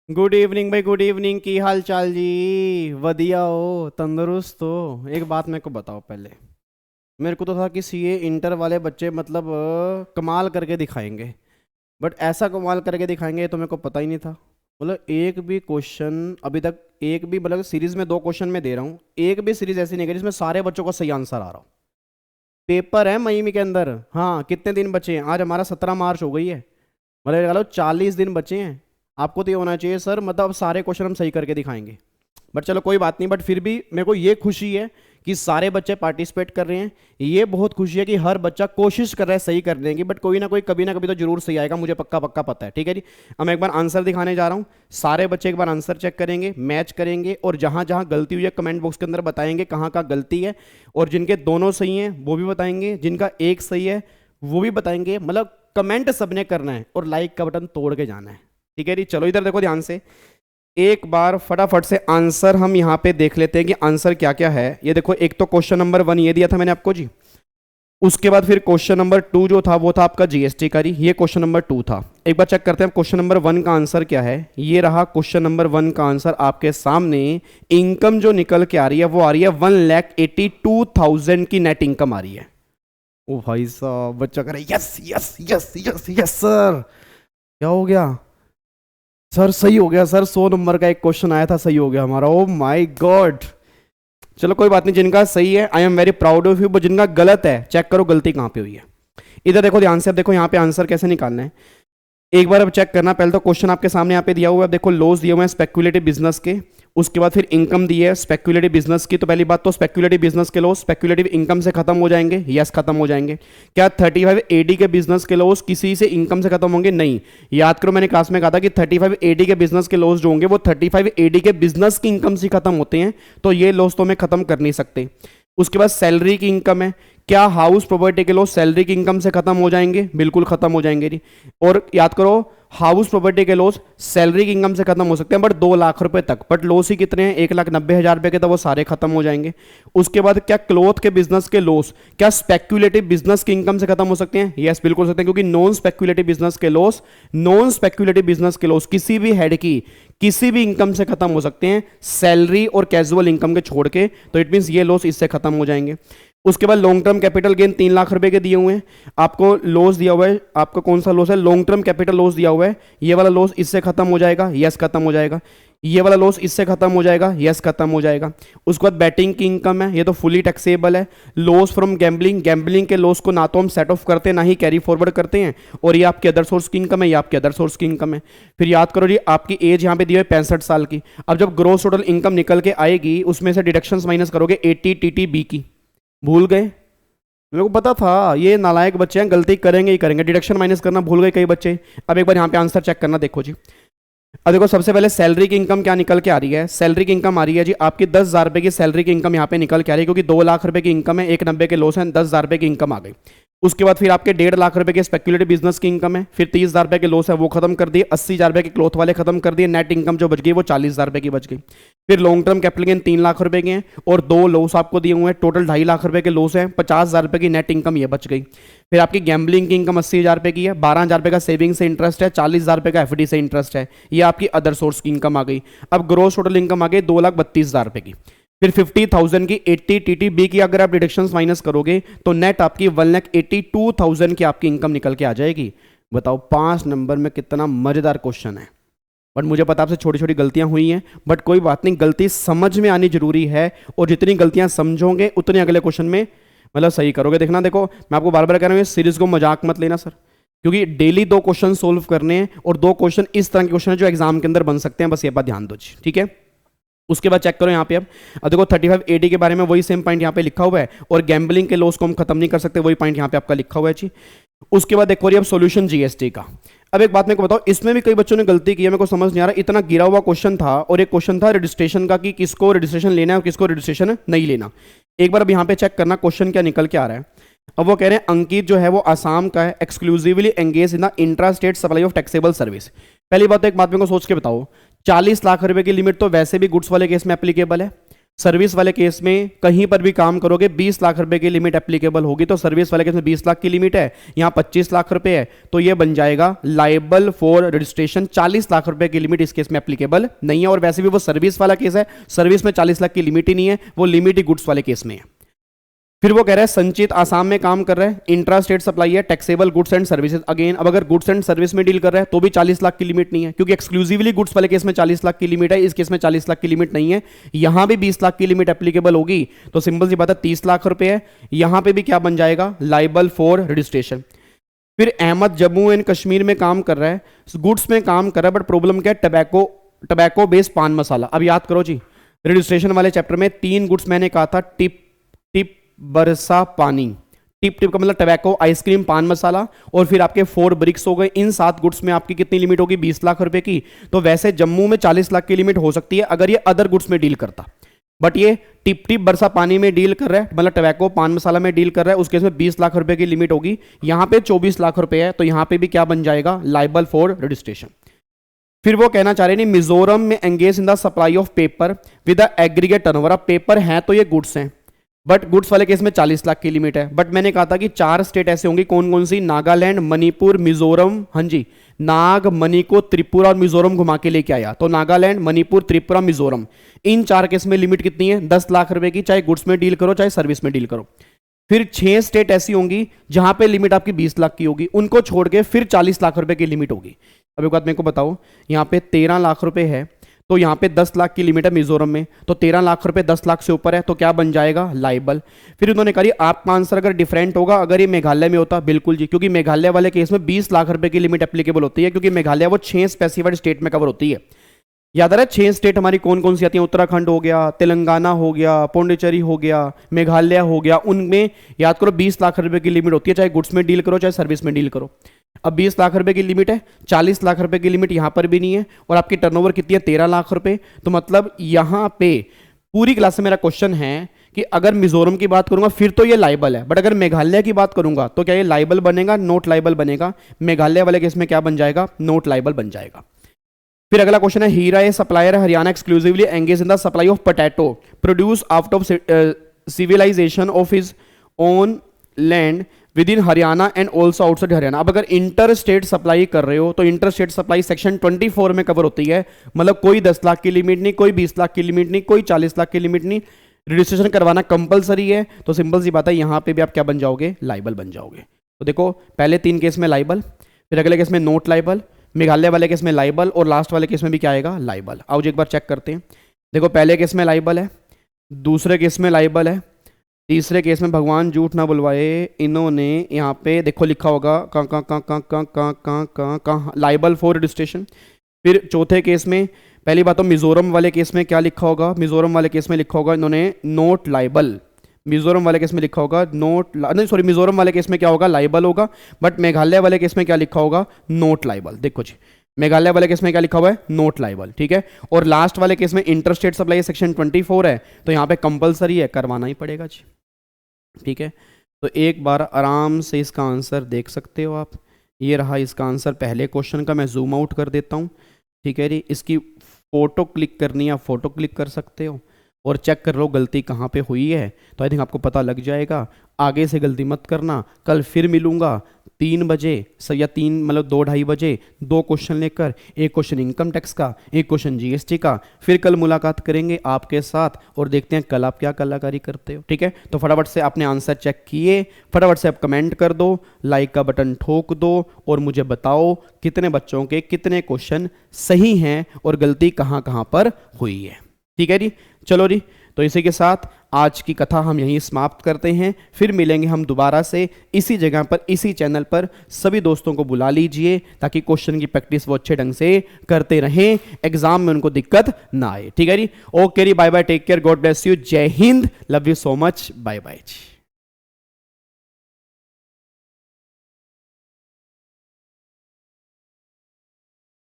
Good evening भाई, good evening. की हाल चाल जी? वधिया हो, तंदुरुस्त हो? एक बात मेरे को बताओ पहले। मेरे को तो था कि सीए इंटर वाले बच्चे मतलब कमाल करके दिखाएंगे। बट ऐसा कमाल करके दिखाएंगे ये तो मेरे को पता ही नहीं था। मतलब एक भी क्वेश्चन अभी तक, एक भी मतलब सीरीज में 2 क्वेश्चन मैं दे रहा हूँ, एक भी सीरीज ऐसी नहीं है जिसमें सारे बच्चों का सही आंसर आ रहा हो। पेपर है मई में के अंदर। हाँ, कितने दिन बचे हैं? आज हमारा 17 मार्च हो गई है। मतलब लगा लो 40 दिन बचे हैं। आपको तो ये होना चाहिए सर, मतलब अब सारे क्वेश्चन हम सही करके दिखाएंगे। बट चलो कोई बात नहीं, बट फिर भी मेरे को ये खुशी है कि सारे बच्चे पार्टिसिपेट कर रहे हैं। ये बहुत खुशी है कि हर बच्चा कोशिश कर रहा है सही करने की, बट कोई ना कोई कभी ना कभी तो जरूर सही आएगा, मुझे पक्का पक्का पता है। ठीक है जी। अब मैं एक बार आंसर दिखाने जा रहा हूँ। सारे बच्चे एक बार आंसर चेक करेंगे, मैच करेंगे, और जहां जहां गलती हुई है कमेंट बॉक्स के अंदर बताएंगे कहाँ कहाँ गलती है। और जिनके दोनों सही हैं वो भी बताएंगे, जिनका एक सही है वो भी बताएंगे। मतलब कमेंट सबने करना है और लाइक का बटन तोड़ के जाना है। ठीक है जी। चलो इधर देखो ध्यान से, एक बार फटाफट से आंसर हम यहां पे देख लेते हैं कि आंसर क्या क्या है। ये देखो, एक तो क्वेश्चन नंबर 1 ये दिया था मैंने आपको जी। उसके बाद फिर क्वेश्चन नंबर 2 जो था वो था आपका जीएसटी का। ये क्वेश्चन नंबर 2 था। एक बार चेक करते हैं क्वेश्चन नंबर 1 का आंसर क्या है। ये रहा क्वेश्चन नंबर 1 का आंसर आपके सामने। इनकम जो निकल के आ रही है वो आ रही है 1,82,000 की नेट इनकम आ रही है। ओ भाई साहब, बच्चा कह रहा है yes yes yes yes yes sir. क्या हो गया सर? सही हो गया सर, 100 नंबर का एक क्वेश्चन आया था, सही हो गया हमारा। Oh my God. चलो कोई बात नहीं, जिनका सही है I am very proud of you, but जिनका गलत है चेक करो गलती कहाँ पे हुई है। इधर देखो ध्यान से, अब देखो यहाँ पे आंसर कैसे निकालना है। एक बार अब चेक करना। पहले तो क्वेश्चन आपके सामने यहाँ पे दिया हुआ है। अब देखो लॉस दिए हुए हैं स्पेक्युलेटिव बिजनेस के। उसके बाद फिर इनकम दी है स्पेक्युलेटिव बिजनेस की। तो पहली बात तो स्पेक्युलेटिव बिजनेस के लॉस स्पेक्युलेटिव इनकम से खत्म हो जाएंगे। यस, खत्म हो जाएंगे। क्या 35 एडी के बिजनेस के लॉस किसी से इनकम से खत्म होंगे? नहीं। याद करो मैंने क्लास में कहा था कि 35 एडी के बिजनेस के लॉस जो होंगे वो 35 एडी के बिजनेस की इनकम से खत्म होते हैं। तो ये लॉस तो हमें खत्म कर नहीं सकते। उसके बाद सैलरी की इनकम है। क्या हाउस प्रॉपर्टी के लॉस सैलरी की इनकम से खत्म हो जाएंगे? बिल्कुल खत्म हो जाएंगे जी। और याद करो, हाउस प्रॉपर्टी के लॉस सैलरी की इनकम से खत्म हो सकते हैं बट 2 लाख रुपए तक। बट लॉस ही कितने हैं? 1,90,000 रुपए के, तो वो सारे खत्म हो जाएंगे। उसके बाद क्या क्लोथ के बिजनेस के लॉस क्या स्पेक्युलेटिव बिजनेस की इनकम से खत्म हो सकते हैं? यस, बिल्कुल सकते हैं, क्योंकि नॉन स्पेक्युलेटिव बिजनेस के लॉस, नॉन स्पेक्युलेटिव बिजनेस के लॉस किसी भी हेड की किसी भी इनकम से खत्म हो सकते हैं, सैलरी और कैजुअल इनकम के छोड़ के। तो इट मीन ये लॉस इससे खत्म हो जाएंगे। उसके बाद long term capital gain 3 lakh रुपए के दिए हुए हैं आपको। लॉस दिया हुआ है आपका, कौन सा लॉस है? लॉन्ग टर्म कैपिटल लॉस दिया हुआ है। ये वाला लॉस इससे खत्म हो जाएगा। यस, खत्म हो जाएगा। ये वाला लॉस इससे खत्म हो जाएगा। यस, खत्म हो जाएगा। उसके बाद बैटिंग की इनकम है, ये तो फुली टैक्सेबल है। लॉस फ्रॉम गैम्बलिंग, गैम्बलिंग के लॉस को ना तो हम सेट ऑफ करते हैं ना ही कैरी फॉरवर्ड करते हैं। और ये आपके अदर सोर्स की इनकम है, ये आपके अदर सोर्स की इनकम है। फिर याद करो जी, आपकी एज यहाँ पे दी है 65 साल की। अब जब ग्रोस टोटल इनकम निकल के आएगी उसमें से डिडक्शंस माइनस करोगे 80 टीटीबी की। भूल गए? मेरे को पता था ये नालायक बच्चे हैं, गलती करेंगे ही करेंगे, डिडक्शन माइनस करना भूल गए कई बच्चे। अब एक बार यहाँ पे आंसर चेक करना, देखो जी। अब देखो सबसे पहले सैलरी की इनकम क्या निकल के आ रही है। सैलरी की इनकम आ रही है जी आपकी 10,000 रुपए की सैलरी की इनकम यहाँ पे निकल के आ रही है, क्योंकि 2 लाख रुपए की इनकम है, 1,90 के लॉस है, 10,000 रुपए की इनकम आ गई। उसके बाद फिर आपके 1.5 लाख रुपए के स्पेक्युलेटिव बिजनेस की इनकम है। फिर 30,000 रुपए के लॉस है वो खत्म कर दिए। 80,000 रुपए के क्लोथ वाले खत्म कर दिए। नेट इनकम जो बच गई वो 40,000 रुपए की बच गई। फिर long term capital gain 3 lakh रुपए के हैं और 2 लॉस आपको दिए हुए हैं। टोटल 2.5 लाख रुपए के लॉस है। 50,000 रुपए की नेट इनकम ये बच गई। फिर आपकी गैम्बलिंग की इनकम 80,000 रुपए की है। 12,000 रुपए का सेविंग से इंटरेस्ट है। 40,000 रुपए का एफडी से इंटरेस्ट है। ये आपकी अदर सोर्स की इनकम आ गई। अब ग्रोस टोटल इनकम आ गई 2,32,000 रुपए की। फिर 50,000 की 80 टीटीबी की अगर आप डिडक्शंस माइनस करोगे तो नेट आपकी 1,82,000 की आपकी इनकम निकल के आ जाएगी। बताओ 5 नंबर में कितना मजेदार क्वेश्चन है। बट मुझे पता आपसे छोटी छोटी गलतियां हुई हैं, बट कोई बात नहीं, गलती समझ में आनी जरूरी है। और जितनी गलतियां समझोगे उतने अगले क्वेश्चन में मतलब सही करोगे। देखना, देखो मैं आपको बार बार कह रहा हूं इस सीरीज को मजाक मत लेना सर, क्योंकि डेली 2 क्वेश्चन सोल्व करने हैं और 2 क्वेश्चन इस तरह के क्वेश्चन है जो एग्जाम के अंदर बन सकते हैं। बस ये बात ध्यान दो जी, ठीक है। उसके बाद चेक करो यहाँ पे। अब देखो 35 एडी के बारे में वही सेम पॉइंट यहाँ पे लिखा हुआ है, और गैम्बलिंग के लॉस को हम खत्म नहीं कर सकते, वही पॉइंट यहाँ पे आपका लिखा हुआ है जी। उसके बाद देखो अब सॉल्यूशन जीएसटी का। अब एक बात मेरे को बताओ, इसमें भी कई बच्चों ने गलती की है, मेरे को समझ नहीं आ रहा। इतना गिरा हुआ क्वेश्चन था और एक क्वेश्चन था रजिस्ट्रेशन का कि किसको रजिस्ट्रेशन लेना है और किसको रजिस्ट्रेशन नहीं लेना। एक बार अब यहाँ पे चेक करना क्वेश्चन क्या निकल के आ रहा है। अब वो कह रहे हैं अंकित जो है वो आसाम का है, exclusively engage in the intra state supply of taxable service. पहली बात तो एक बात मेरे को सोच के बताओ, 40 लाख रुपए की लिमिट तो वैसे भी गुड्स वाले केस में एप्लीकेबल है। सर्विस वाले केस में कहीं पर भी काम करोगे 20 लाख रुपए की लिमिट एप्लीकेबल होगी, तो सर्विस वाले केस में 20 लाख की लिमिट है, यहाँ 25 लाख रुपए है, तो ये बन जाएगा लाइबल फॉर रजिस्ट्रेशन। 40 लाख रुपए की लिमिट इस केस में एप्लीकेबल नहीं है, और वैसे भी वो सर्विस वाला केस है, सर्विस में 40 लाख की लिमिट ही नहीं है, वो लिमिट ही गुड्स वाले केस में है। फिर वो कह रहा है संचित आसाम में काम कर रहा है, इंट्रा स्टेट सप्लाई है, taxable goods and services. Again अब अगर गुड्स एंड सर्विस में डील कर रहा है तो भी 40 लाख की लिमिट नहीं है, क्योंकि एक्सक्लूसिवली गुड्स वाले केस में 40 लाख की लिमिट है, इस केस में 40 लाख की लिमिट नहीं है। यहां भी 20 लाख की लिमिट एप्लीकेबल होगी, तो सिंपल सी बात है 30 लाख रुपए है, यहां पे भी क्या बन जाएगा, लाइबल फॉर रजिस्ट्रेशन। फिर अहमद जम्मू एंड कश्मीर में काम कर रहा है, गुड्स में काम कर रहा है, बट प्रॉब्लम क्या है, टबैको बेस्ड पान मसाला। अब याद करो जी, रजिस्ट्रेशन वाले चैप्टर में 3 गुड्स मैंने कहा था, टिप टिप बरसा पानी, टिप टिप का मतलब टबैको, आइसक्रीम, पान मसाला, और फिर आपके 4 ब्रिक्स हो गए। इन 7 गुड्स में आपकी कितनी लिमिट होगी, 20 लाख रुपए की। तो वैसे जम्मू में 40 लाख की लिमिट हो सकती है अगर ये अदर गुड्स में डील करता, बट ये टिप टिप बरसा पानी में डील कर रहा है, मतलब टबैको पान मसाला में डील कर रहा है, उस केस में 20 लाख रुपए की लिमिट होगी। यहां पे 24 लाख रुपए है, तो यहां पे भी क्या बन जाएगा, लाइबल फॉर रजिस्ट्रेशन। फिर वो कहना चाह रहे हैं मिजोरम में engage in the supply of paper with the aggregate turnover. अब पेपर है तो ये गुड्स हैं, बट गुड्स वाले केस में 40 लाख की लिमिट है। बट मैंने कहा था कि 4 स्टेट ऐसे होंगी, कौन कौन सी, नागालैंड, मणिपुर, मिजोरम। हाँ जी, नाग, मणिपुर, त्रिपुरा और मिजोरम घुमा के लेके आया, तो नागालैंड, मणिपुर, त्रिपुरा, मिजोरम, इन 4 केस में लिमिट कितनी है, 10 लाख रुपए की, चाहे गुड्स में डील करो चाहे सर्विस में डील करो। फिर 6 स्टेट ऐसी होंगी जहां पे लिमिट आपकी 20 लाख की होगी, उनको छोड़ के फिर 40 लाख रुपए की लिमिट होगी। अब एक बात मेरे को बताओ, यहाँ पे 13 लाख रुपए है, तो यहाँ पे 10 लाख की लिमिट है मिजोरम में, तो 13 लाख रुपए 10 लाख से ऊपर है, तो क्या बन जाएगा, लाइबल। फिर उन्होंने कहा आपका आंसर अगर डिफरेंट होगा अगर ये मेघालय में होता, बिल्कुल जी, क्योंकि मेघालय वाले केस में 20 लाख रुपए की लिमिट एप्लीकेबल होती है, क्योंकि मेघालय वो 6 स्पेसिफाइड स्टेट में कवर होती है। याद आ रहा है 6 स्टेट हमारी कौन कौन सी आती हैं, उत्तराखंड हो गया, तेलंगाना हो गया, पौंडीचेरी हो गया, मेघालय हो गया, उनमें याद करो 20 लाख रुपए की लिमिट होती है, चाहे गुड्स में डील करो चाहे सर्विस में डील करो। अब 20 लाख रुपए की लिमिट है, 40 लाख रुपए की लिमिट यहां पर भी नहीं है, और आपकी टर्नओवर कितनी है, 13 लाख रुपए। तो मतलब यहां पे पूरी क्लास में मेरा क्वेश्चन है कि अगर मिजोरम की बात करूंगा फिर तो ये लाइबल है, बट अगर मेघालय की बात करूंगा तो क्या ये लाइबल बनेगा, नोट लाइबल बनेगा। मेघालय वाले केस में क्या बन जाएगा, नोट लाइबल बन जाएगा। फिर अगला क्वेश्चन है, Heera a supplier Haryana exclusively engage in the supply of potato produce out of civilisation of his own land within Haryana and also outside Haryana. अब अगर इंटर स्टेट सप्लाई कर रहे हो तो इंटर स्टेट सप्लाई सेक्शन 24 में कवर होती है, मतलब कोई 10 लाख की लिमिट नहीं, कोई 20 लाख की लिमिट नहीं, कोई 40 लाख की लिमिट नहीं, रजिस्ट्रेशन करवाना कंपलसरी है। तो सिंपल सी बात है, यहां पे भी आप क्या बन जाओगे, लाइबल बन जाओगे। तो देखो पहले 3 केस में लाइबल, फिर अगले केस में नोट लाइबल, मेघालय वाले केस में लाइबल, और लास्ट वाले केस में भी क्या आएगा, लाइबल। आओ जी एक बार चेक करते हैं। देखो पहले केस में लाइबल है, दूसरे केस में लाइबल है, तीसरे केस में भगवान झूठ ना बुलवाए इन्होंने यहाँ पे देखो लिखा होगा कहाँ लाइबल फॉर रजिस्ट्रेशन। फिर चौथे केस में पहली बात तो मिजोरम वाले केस में क्या लिखा होगा, मिजोरम वाले केस में लिखा होगा इन्होंने नोट लाइबल, मिजोरम वाले केस में लिखा होगा नोट नहीं सॉरी मिजोरम वाले केस में क्या होगा, लाइबल होगा, बट मेघालय वाले केस में क्या लिखा होगा, नोट लाइबल। देखो जी मेघालय वाले केस में क्या लिखा हुआ है, नोट लाइबल, ठीक है। और लास्ट वाले केस में इंटरस्टेट सप्लाई सेक्शन 24 है, तो यहाँ पे कंपलसरी है, करवाना ही पड़ेगा जी, ठीक है। तो एक बार आराम से इसका आंसर देख सकते हो आप। ये रहा इसका आंसर पहले क्वेश्चन का, मैं जूम आउट कर देता हूँ, ठीक है जी। इसकी फोटो क्लिक करनी है, फोटो क्लिक कर सकते हो और चेक कर लो गलती कहाँ पे हुई है, तो आई थिंक आपको पता लग जाएगा। आगे से गलती मत करना। कल फिर मिलूंगा 3 बजे या 3 मतलब 2-2:30 बजे 2 क्वेश्चन लेकर, एक क्वेश्चन इनकम टैक्स का, एक क्वेश्चन जीएसटी का। फिर कल मुलाकात करेंगे आपके साथ और देखते हैं कल आप क्या कलाकारी करते हो, ठीक है। तो फटाफट से आपने आंसर चेक किए, फटाफट से आप कमेंट कर दो, लाइक का बटन ठोक दो और मुझे बताओ कितने बच्चों के कितने क्वेश्चन सही हैं और गलती कहाँ कहाँ पर हुई है, ठीक है जी। चलो जी, तो इसी के साथ आज की कथा हम यहीं समाप्त करते हैं। फिर मिलेंगे हम दोबारा से इसी जगह पर, इसी चैनल पर। सभी दोस्तों को बुला लीजिए ताकि क्वेश्चन की प्रैक्टिस वो अच्छे ढंग से करते रहें, एग्जाम में उनको दिक्कत ना आए, ठीक है जी। ओके जी, bye bye, take care, God bless you, जय हिंद, love you so much, bye bye ji.